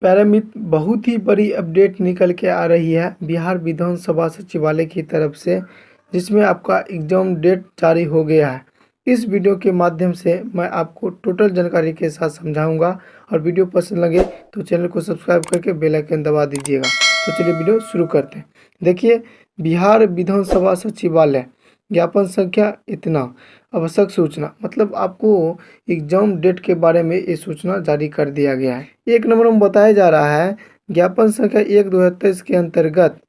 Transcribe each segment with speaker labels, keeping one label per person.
Speaker 1: पैरामित बहुत ही बड़ी अपडेट निकल के आ रही है बिहार विधानसभा सचिवालय की तरफ से, जिसमें आपका एग्जाम डेट जारी हो गया है। इस वीडियो के माध्यम से मैं आपको टोटल जानकारी के साथ समझाऊंगा और वीडियो पसंद लगे तो चैनल को सब्सक्राइब करके बेल आइकन दबा दीजिएगा। तो चलिए वीडियो शुरू करते हैं। देखिए, बिहार विधानसभा सचिवालय ज्ञापन संख्या इतना आवश्यक सूचना, मतलब आपको एग्जाम डेट के बारे में ये सूचना जारी कर दिया गया है। एक नंबर में बताया जा रहा है ज्ञापन संख्या 1/2023 के अंतर्गत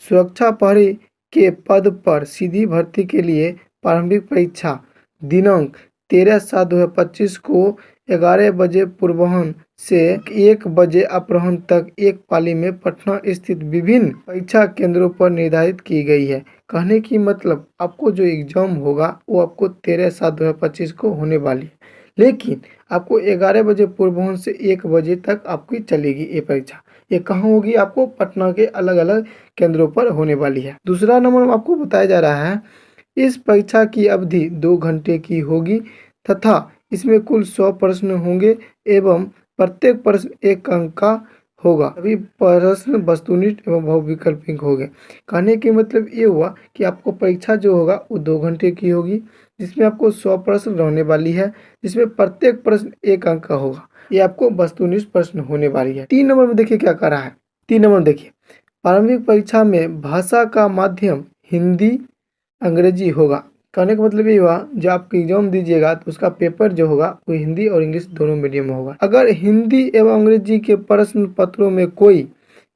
Speaker 1: सुरक्षा प्रहरी के पद पर सीधी भर्ती के लिए प्रारंभिक परीक्षा दिनांक 13/7/2025 को 11 बजे पूर्वाह्न से 1 बजे अपराह्न तक एक पाली में पटना स्थित विभिन्न परीक्षा केंद्रों पर निर्धारित की गई है। कहने की मतलब आपको जो एग्जाम होगा वो आपको 13/7/2025 को होने वाली है, लेकिन आपको 11 बजे पूर्वाह्न से 1 बजे तक आपकी चलेगी ये परीक्षा। ये कहाँ होगी? आपको पटना के अलग अलग केंद्रों पर होने वाली है। दूसरा नंबर में आपको बताया जा रहा है इस परीक्षा की अवधि 2 घंटे की होगी तथा इसमें कुल 100 प्रश्न होंगे एवं प्रत्येक प्रश्न 1 अंक का होगा। सभी प्रश्न वस्तुनिष्ठ एवं बहुविकल्पिक होंगे। कहने के मतलब ये हुआ कि आपको परीक्षा जो होगा वो 2 घंटे की होगी, जिसमें आपको 100 प्रश्न रहने वाली है, जिसमें प्रत्येक प्रश्न 1 अंक का होगा। ये आपको वस्तुनिष्ठ प्रश्न होने वाली है। 3 नंबर में देखिए क्या कर रहा है। 3 नंबर देखिए, प्रारंभिक परीक्षा में भाषा का माध्यम हिंदी अंग्रेजी होगा। कहने का मतलब ये हुआ जो आप एग्जाम दीजिएगा तो उसका पेपर जो होगा वो हिंदी और इंग्लिश दोनों मीडियम में होगा। अगर हिंदी एवं अंग्रेजी के प्रश्न पत्रों में कोई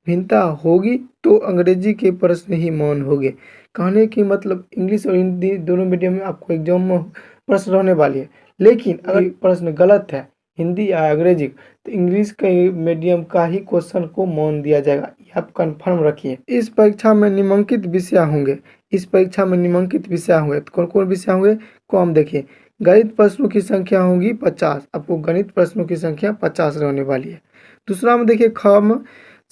Speaker 1: भिन्नता होगी तो अंग्रेजी के प्रश्न ही मान होंगे। कहने की मतलब इंग्लिश और हिंदी दोनों मीडियम में आपको एग्जाम में प्रश्न रहने वाली है, लेकिन अगर प्रश्न गलत है हिंदी या अंग्रेजी तो इंग्लिश के मीडियम का ही क्वेश्चन को मान दिया जाएगा। ये आप कंफर्म रखिए। इस परीक्षा में निम्नलिखित विषय होंगे। इस परीक्षा में निम्नलिखित विषय होंगे तो कौन कौन विषय होंगे को हम देखिए। गणित प्रश्नों की संख्या होगी 50। आपको गणित प्रश्नों की संख्या 50 रहने वाली है। दूसरा में देखिए खम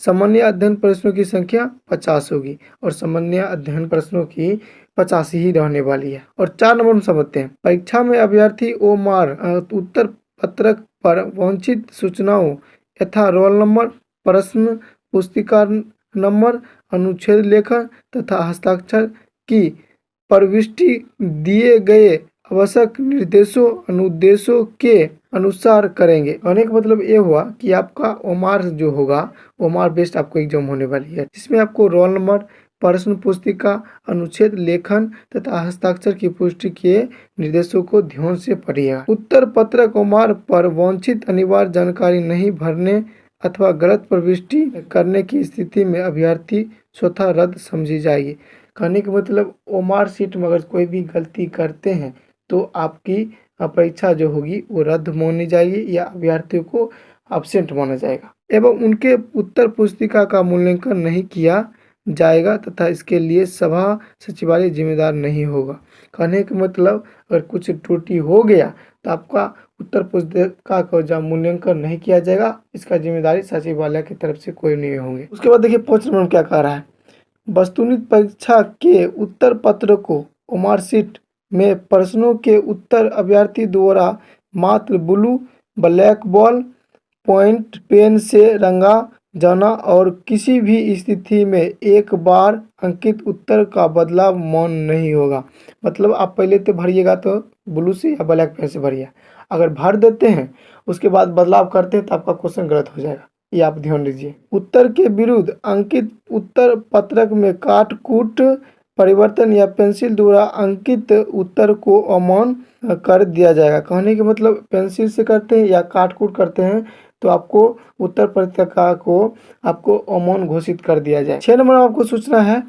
Speaker 1: सामान्य अध्ययन प्रश्नों की संख्या 50 होगी और सामान्य अध्ययन प्रश्नों की 85 ही रहने वाली है। और 4 नंबर में समझते हैं, परीक्षा में अभ्यर्थी ओमार उत्तर पत्रक पर वांछित सूचनाओं यथा रोल नंबर, प्रश्न पुस्तिका नंबर, अनुच्छेद लेखन तथा हस्ताक्षर की प्रविष्टि दिए गए आवश्यक निर्देशों अनुदेशों के अनुसार करेंगे। कहने का मतलब ये हुआ कि आपका ओमार जो होगा ओमार बेस्ड आपको एग्जाम होने वाली है, जिसमें आपको रोल नंबर, प्रश्न पुस्तिका, अनुच्छेद लेखन तथा हस्ताक्षर की पुष्टि के निर्देशों को ध्यान से पढ़िएगा। उत्तर पत्रक ओमार पर वांछित अनिवार्य जानकारी नहीं भरने अथवा गलत प्रविष्टि करने की स्थिति में अभ्यर्थी स्वतः रद्द समझी जाएगी। कहने का मतलब ओमार सीट में अगर कोई भी गलती करते हैं तो आपकी परीक्षा जो होगी वो रद्द मानी जाएगी या अभ्यर्थियों को एब्सेंट माना जाएगा एवं उनके उत्तर पुस्तिका का मूल्यांकन नहीं किया जाएगा तथा इसके लिए सभा सचिवालय जिम्मेदार नहीं होगा। कहने का मतलब अगर कुछ त्रुटि हो गया तो आपका उत्तर पुस्तिका का जब मूल्यांकन नहीं किया जाएगा, इसका जिम्मेदारी सचिवालय की तरफ से कोई नहीं होंगे। उसके बाद देखिए 5 नंबर क्या कह रहा है, वस्तुनिष्ठ परीक्षा के उत्तर पत्र को ओमार सीट में प्रश्नों के उत्तर अभ्यर्थी द्वारा मात्र blue black ball point pen से रंगा जाना और किसी भी स्थिति में एक बार अंकित उत्तर का बदलाव मान नहीं होगा। मतलब आप पहले तो भरिएगा तो ब्लू से या ब्लैक पेन से भरिए, अगर भर देते हैं उसके बाद बदलाव करते हैं तो आपका क्वेश्चन गलत हो जाएगा, ये आप ध्यान दीजिए। उत्तर के विरुद्ध अंकित उत्तर पत्रक में काट कूट परिवर्तन या पेंसिल द्वारा अंकित उत्तर को अमान्य कर दिया जाएगा। कहने के मतलब पेंसिल से करते हैं या काट कूट करते हैं तो आपको उत्तर पत्रिका को आपको अमान्य घोषित कर दिया जाए। 6 नंबर आपको सूचना है,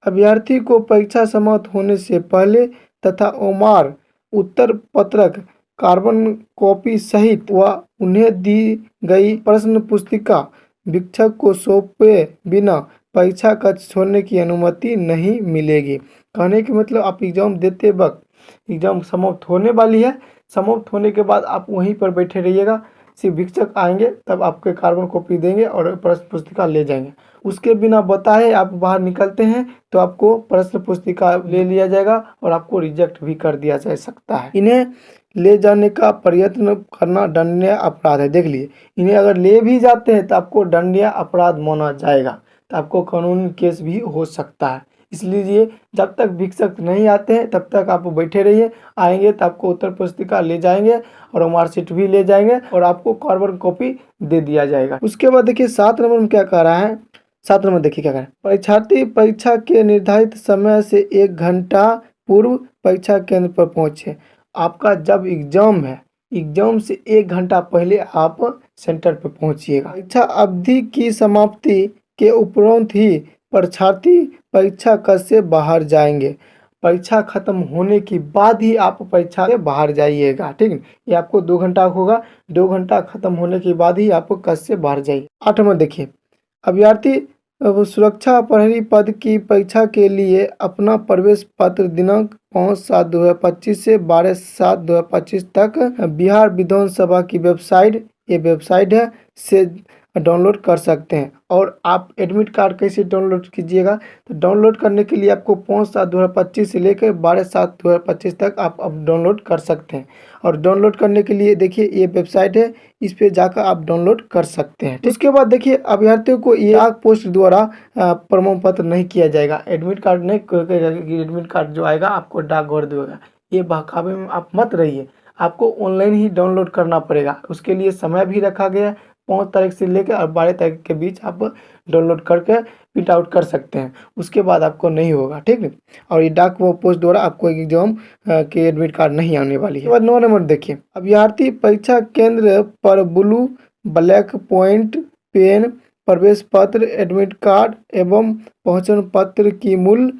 Speaker 1: अभ्यर्थी को परीक्षा समाप्त होने से पहले तथा ओमार उत्तर पत्रक कार्बन कॉपी सहित व उन्हें दी गई प्रश्न पुस्तिका शिक्षक को सौंपे बिना परीक्षा कक्ष छोड़ने की अनुमति नहीं मिलेगी। कहने के मतलब आप एग्जाम देते वक्त एग्जाम समाप्त होने वाली है, समाप्त होने के बाद आप वहीं पर बैठे रहिएगा, सिर्फ शिक्षक आएंगे तब आपके कार्बन कॉपी देंगे और प्रश्न पुस्तिका ले जाएंगे। उसके बिना बताए आप बाहर निकलते हैं तो आपको प्रश्न पुस्तिका ले लिया जाएगा और आपको रिजेक्ट भी कर दिया जा सकता है। इन्हें ले जाने का प्रयत्न करना दंडनीय अपराध है। देख लिए, इन्हें अगर ले भी जाते हैं तो आपको दंडनीय अपराध माना जाएगा, तो आपको कानूनी केस भी हो सकता है। इसलिए जब तक भिक्षक नहीं आते हैं तब तक आप बैठे रहिए, आएंगे तो आपको उत्तर पुस्तिका ले जाएंगे और मार्कशीट भी ले जाएंगे और आपको कार्बन कॉपी दे दिया जाएगा। उसके बाद देखिए 7 नंबर में क्या कह रहा है। 7 नंबर देखिए क्या कह रहा है। परीक्षार्थी परीक्षा के निर्धारित समय से 1 घंटा पूर्व परीक्षा केंद्र पर पहुंचे। आपका जब एग्जाम है, एग्जाम से 1 घंटा पहले आप सेंटर पर पहुंचिएगा। परीक्षा अवधि की समाप्ति के उपरांत ही परीक्षार्थी परीक्षा कक्ष से बाहर जाएंगे। परीक्षा खत्म होने के बाद ही आप परीक्षा से बाहर जाइएगा, ठीक है। ये आपको 2 घंटा होगा, 2 घंटा खत्म होने के बाद ही आप कक्ष से बाहर जाइए। 8 नंबर देखिए, अभ्यर्थी सुरक्षा प्रहरी पद की परीक्षा के लिए अपना प्रवेश पत्र दिनांक 5/7/2025 से 12/7/2025 तक बिहार विधानसभा की वेबसाइट, ये वेबसाइट है, से डाउनलोड कर सकते हैं। और आप एडमिट कार्ड कैसे डाउनलोड कीजिएगा, तो डाउनलोड करने के लिए आपको 5/7/2025 से लेकर 12/7/2025 तक आप डाउनलोड कर सकते हैं। और डाउनलोड करने के लिए देखिए ये वेबसाइट है, इस पे जाकर आप डाउनलोड कर सकते हैं। उसके बाद देखिए अभ्यर्थियों को ये डाक पोस्ट द्वारा प्रमाण पत्र नहीं किया जाएगा। एडमिट कार्ड नहीं, एडमिट कार्ड जो आएगा आपको डाकघर देगा। ये बहकावे में आप मत रहिए, आपको ऑनलाइन ही डाउनलोड करना पड़ेगा। उसके लिए समय भी रखा गया है, 5 तारीख से लेकर और 12 तारीख के बीच आप डाउनलोड करके प्रिंट आउट कर सकते हैं। उसके बाद आपको नहीं होगा, ठीक है। और ये डाक पोस्ट द्वारा आपको एग्जाम के एडमिट कार्ड नहीं आने वाली है। 9 नंबर देखिए, अभ्यर्थी परीक्षा केंद्र पर ब्लू ब्लैक पॉइंट पेन, प्रवेश पत्र, एडमिट कार्ड एवं पहचान पत्र की मूल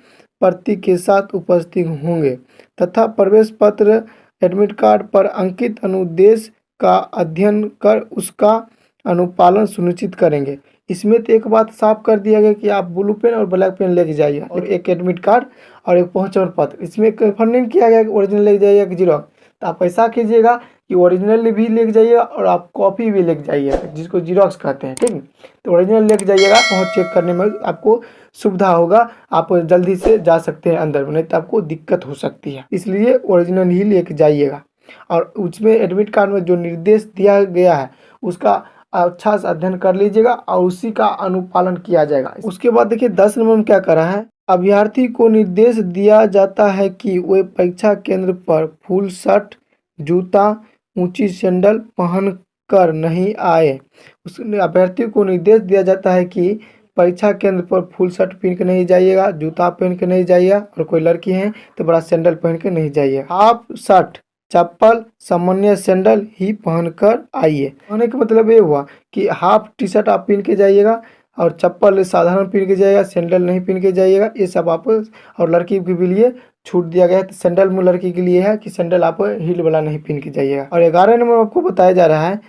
Speaker 1: प्रति के साथ उपस्थित होंगे तथा प्रवेश पत्र एडमिट कार्ड पर अंकित अनुदेश का अध्ययन कर उसका अनुपालन सुनिश्चित करेंगे। इसमें तो एक बात साफ कर दिया गया कि आप ब्लू पेन और ब्लैक पेन लेके जाइए और एक एडमिट कार्ड और एक पहचान पत्र। इसमें कन्फर्म नहीं किया गया कि ओरिजिनल लेके जाइएगा कि जीरोक्स, तो आप ऐसा कीजिएगा कि ओरिजिनल भी लेके जाइएगा और आप कॉपी भी लेके जाइएगा, जिसको जीरोक्स कहते हैं, ठीक है। तो ओरिजिनल लेके जाइएगा, वहाँ चेक करने में आपको सुविधा होगा, आप जल्दी से जा सकते हैं अंदर, नहीं तो आपको दिक्कत हो सकती है। इसलिए ओरिजिनल ही लेके जाइएगा और उसमें एडमिट कार्ड में जो निर्देश दिया गया है उसका अच्छा से अध्ययन कर लीजिएगा और उसी का अनुपालन किया जाएगा। उसके बाद देखिए 10 नंबर में क्या कर रहा है। अभ्यर्थी को निर्देश दिया जाता है कि वे परीक्षा केंद्र पर फुल शर्ट, जूता, ऊंची सैंडल पहन कर नहीं आए। उस अभ्यर्थी को निर्देश दिया जाता है कि परीक्षा केंद्र पर फुल शर्ट पहन के नहीं जाइएगा, जूता पहन के नहीं जाइएगा और कोई लड़की है तो बड़ा सैंडल पहन के नहीं जाइएगा। हाफ शर्ट, चप्पल, सामान्य सैंडल ही पहनकर आइए। कहने का मतलब ये हुआ कि हाफ टी शर्ट आप पहन के जाइएगा और चप्पल साधारण पहन के जाइएगा, सैंडल नहीं पहन के जाइएगा। ये सब आप, और लड़की के भी लिए छूट दिया गया है, तो सैंडल में लड़की के लिए है कि सैंडल आप हील वाला नहीं पहन के जाइएगा। और 11 नंबर आपको बताया जा रहा है,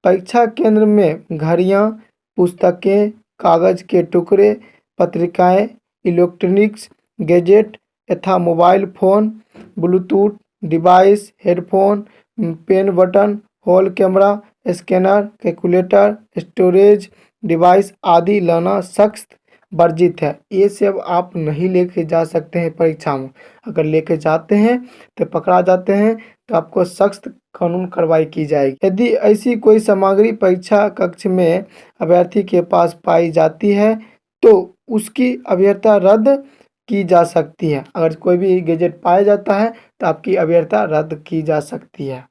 Speaker 1: परीक्षा केंद्र में घड़ियाँ, पुस्तकें, कागज के टुकड़े, पत्रिकाएं, इलेक्ट्रॉनिक्स गैजेट तथा mobile phone, bluetooth device, headphone, pen button, hall camera, scanner, calculator, storage device आदि लाना सख्त वर्जित है। ये सब आप नहीं लेके जा सकते हैं परीक्षा में। अगर लेके जाते हैं तो पकड़ा जाते हैं तो आपको सख्त कानून कार्रवाई की जाएगी। यदि ऐसी कोई सामग्री परीक्षा कक्ष में अभ्यर्थी के पास पाई जाती है तो उसकी अभ्यर्थता रद्द की जा सकती है। अगर कोई भी गैजेट पाया जाता है तो आपकी अभ्यर्थता रद्द की जा सकती है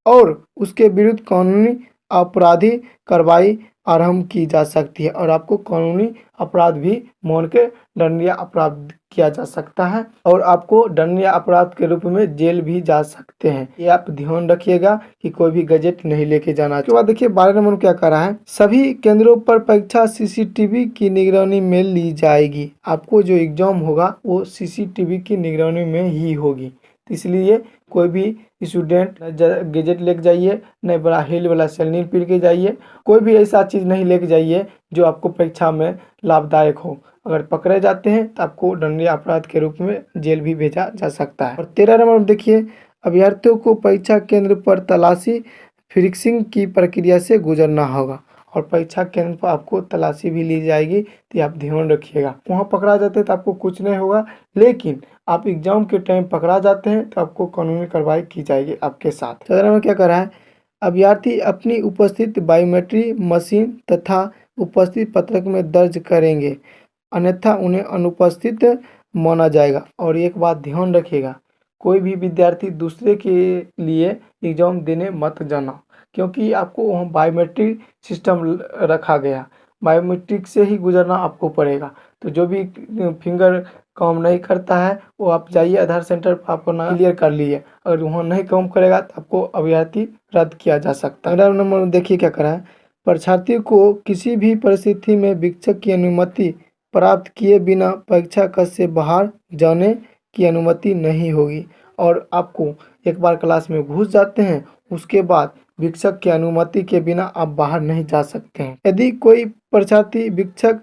Speaker 1: और उसके विरुद्ध कानूनी आपराधिक कार्रवाई आरंभ की जा सकती है और आपको कानूनी अपराध भी मान के दंडनीय अपराध किया जा सकता है और आपको दंडनीय अपराध के रूप में जेल भी जा सकते हैं। ये आप ध्यान रखिएगा कि कोई भी गैजेट नहीं लेके जाना। उसके बाद देखिए 12 नंबर क्या कर रहा है, सभी केंद्रों पर परीक्षा सीसीटीवी की निगरानी में ली जाएगी। आपको जो एग्जाम होगा वो सीसीटीवी की निगरानी में ही होगी, इसलिए कोई भी स्टूडेंट गैजेट लेके जाइए, नहीं बड़ा हिल वाला सैंडल पहन के जाइए, कोई भी ऐसा चीज़ नहीं लेके जाइए जो आपको परीक्षा में लाभदायक हो। अगर पकड़े जाते हैं तो आपको दंडनीय अपराध के रूप में जेल भी भेजा जा सकता है। और 13 नंबर में देखिए, अभ्यर्थियों को परीक्षा केंद्र पर तलाशी फिक्सिंग की प्रक्रिया से गुजरना होगा और परीक्षा केंद्र पर आपको तलाशी भी ली जाएगी, तो आप ध्यान रखिएगा। वहाँ पकड़ा जाते हैं तो आपको कुछ नहीं होगा, लेकिन आप एग्जाम के टाइम पकड़ा जाते हैं तो आपको कानूनी कार्रवाई की जाएगी आपके साथ। चौदह में क्या करा है, अभ्यर्थी अपनी उपस्थिति बायोमेट्रिक मशीन तथा उपस्थिति पत्रक में दर्ज करेंगे, अन्यथा उन्हें अनुपस्थित माना जाएगा। और एक बात ध्यान रखिएगा, कोई भी विद्यार्थी दूसरे के लिए एग्जाम देने मत जाना, क्योंकि आपको वहाँ बायोमेट्रिक सिस्टम रखा गया, बायोमेट्रिक से ही गुजरना आपको पड़ेगा। तो जो भी फिंगर काम नहीं करता है वो आप जाइए आधार सेंटर पर, आपको ना क्लियर कर लिए। अगर वहाँ नहीं काम करेगा तो आपको अभ्यर्थी रद्द किया जा सकता है। 15 नंबर में देखिए क्या करा है, परीक्षार्थी को किसी भी परिस्थिति में शिक्षक की अनुमति प्राप्त किए बिना परीक्षा कक्ष से बाहर जाने की अनुमति नहीं होगी। और आपको एक बार क्लास में घुस जाते हैं, उसके बाद शिक्षक की अनुमति के बिना आप बाहर नहीं जा सकते हैं। यदि कोई परीक्षार्थी शिक्षक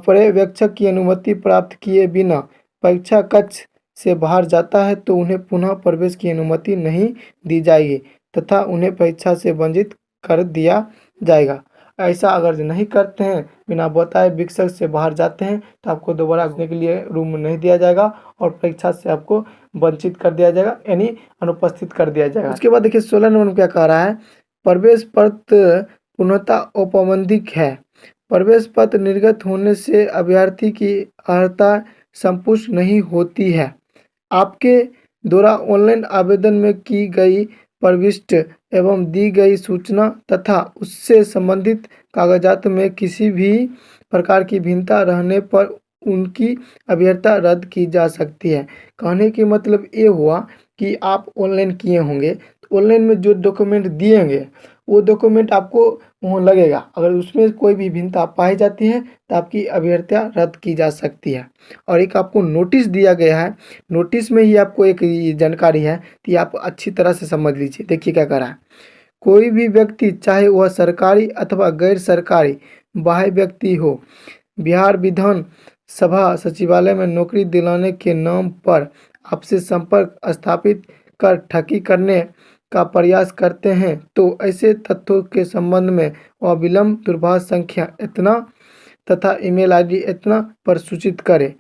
Speaker 1: पर्यवेक्षक की अनुमति प्राप्त किए बिना परीक्षा कक्ष से बाहर जाता है तो उन्हें पुनः प्रवेश की अनुमति नहीं दी जाएगी तथा उन्हें परीक्षा से वंचित कर दिया जाएगा। ऐसा अगर नहीं करते हैं, बिना बताए शिक्षक से बाहर जाते हैं, तो आपको दोबारा घुसने के लिए रूम नहीं दिया जाएगा और परीक्षा से आपको वंचित कर दिया जाएगा, यानी अनुपस्थित कर दिया जाएगा। उसके बाद देखिए 16 नंबर में क्या कह रहा है, प्रवेश पत्र पूर्णतः औपबंधिक है। प्रवेश पत्र निर्गत होने से अभ्यर्थी की अर्हता संपुष्ट नहीं होती है। आपके द्वारा ऑनलाइन आवेदन में की गई प्रविष्ट एवं दी गई सूचना तथा उससे संबंधित कागजात में किसी भी प्रकार की भिन्नता रहने पर उनकी अभ्यर्थता रद्द की जा सकती है। कहने की मतलब ये हुआ कि आप ऑनलाइन किए होंगे, तो ऑनलाइन में जो डॉक्यूमेंट दिएंगे वो डॉक्यूमेंट आपको वहाँ लगेगा, अगर उसमें कोई भी भिन्नता पाई जाती है तो आपकी अभ्यर्थता रद्द की जा सकती है। और एक आपको नोटिस दिया गया है, नोटिस में ही आपको एक ये जानकारी है, तो ये आप अच्छी तरह से समझ लीजिए। देखिए क्या करा है, कोई भी व्यक्ति चाहे वह सरकारी अथवा गैर सरकारी बाह्य व्यक्ति हो, बिहार विधान सभा सचिवालय में नौकरी दिलाने के नाम पर आपसे संपर्क स्थापित कर ठगी करने का प्रयास करते हैं तो ऐसे तथ्यों के संबंध में अविलंब दूरभाष संख्या इतना तथा ईमेल आईडी इतना पर सूचित करें।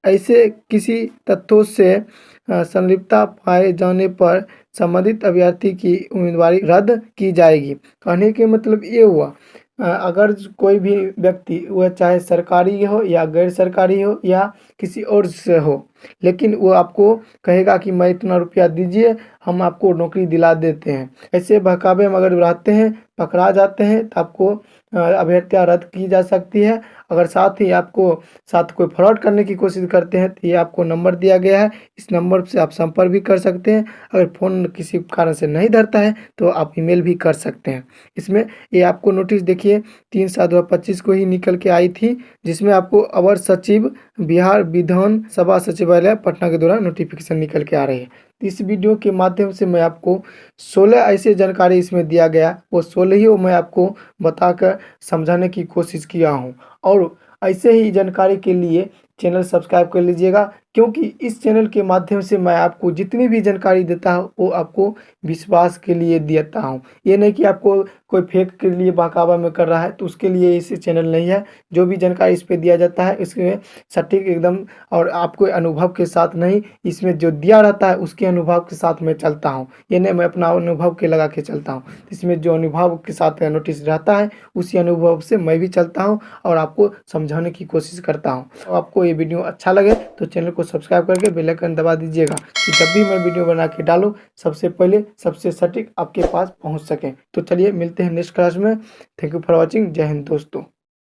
Speaker 1: ऐसे किसी तथ्यों से संलिप्तता पाए जाने पर संबंधित अभ्यर्थी की उम्मीदवारी रद्द की जाएगी। कहने के मतलब ये हुआ, अगर कोई भी व्यक्ति वह चाहे सरकारी हो या गैर सरकारी हो या किसी और से हो, लेकिन वो आपको कहेगा कि मैं इतना रुपया दीजिए, हम आपको नौकरी दिला देते हैं, ऐसे बहकावे में अगर रहते हैं, पकड़ा जाते हैं तो आपको अभ्यर्थता रद्द की जा सकती है। अगर साथ ही आपको साथ कोई फ्रॉड करने की कोशिश करते हैं तो ये आपको नंबर दिया गया है, इस नंबर से आप संपर्क भी कर सकते हैं। अगर फ़ोन किसी कारण से नहीं धरता है तो आप ईमेल भी कर सकते हैं। इसमें ये आपको नोटिस देखिए 3/7/2025 को ही निकल के आई थी, जिसमें आपको अवर सचिव बिहार विधान सभा सचिवालय पटना के द्वारा नोटिफिकेशन निकल के आ रही है। इस वीडियो के माध्यम से मैं आपको 16 ऐसे जानकारी इसमें दिया गया, वो 16 ही मैं आपको बताकर समझाने की कोशिश किया हूँ। और ऐसे ही जानकारी के लिए चैनल सब्सक्राइब कर लीजिएगा, क्योंकि इस चैनल के माध्यम से मैं आपको जितनी भी जानकारी देता हूँ वो आपको विश्वास के लिए देता हूँ। ये नहीं कि आपको कोई फेक के लिए बहकावा में कर रहा है तो उसके लिए इस चैनल नहीं है। जो भी जानकारी इस पे दिया जाता है इसमें सटीक एकदम और आपको अनुभव के साथ नहीं, इसमें जो दिया रहता है उसके अनुभव के साथ मैं चलता हूँ। ये नहीं मैं अपना अनुभव के लगा के चलता हूँ, इसमें जो अनुभव के साथ नोटिस रहता है उसी अनुभव से मैं भी चलता हूँ और आपको समझाने की कोशिश करता हूँ। तो आपको ये वीडियो अच्छा लगे तो चैनल को सब्सक्राइब करके बेल आइकन दबा दीजिएगा कि जब भी मैं वीडियो बना के डालूँ सबसे पहले सबसे सटीक आपके पास पहुंच सके। तो चलिए मिलते हैं नेक्स्ट क्लास में। Thank you for watching. जय हिंद दोस्तों।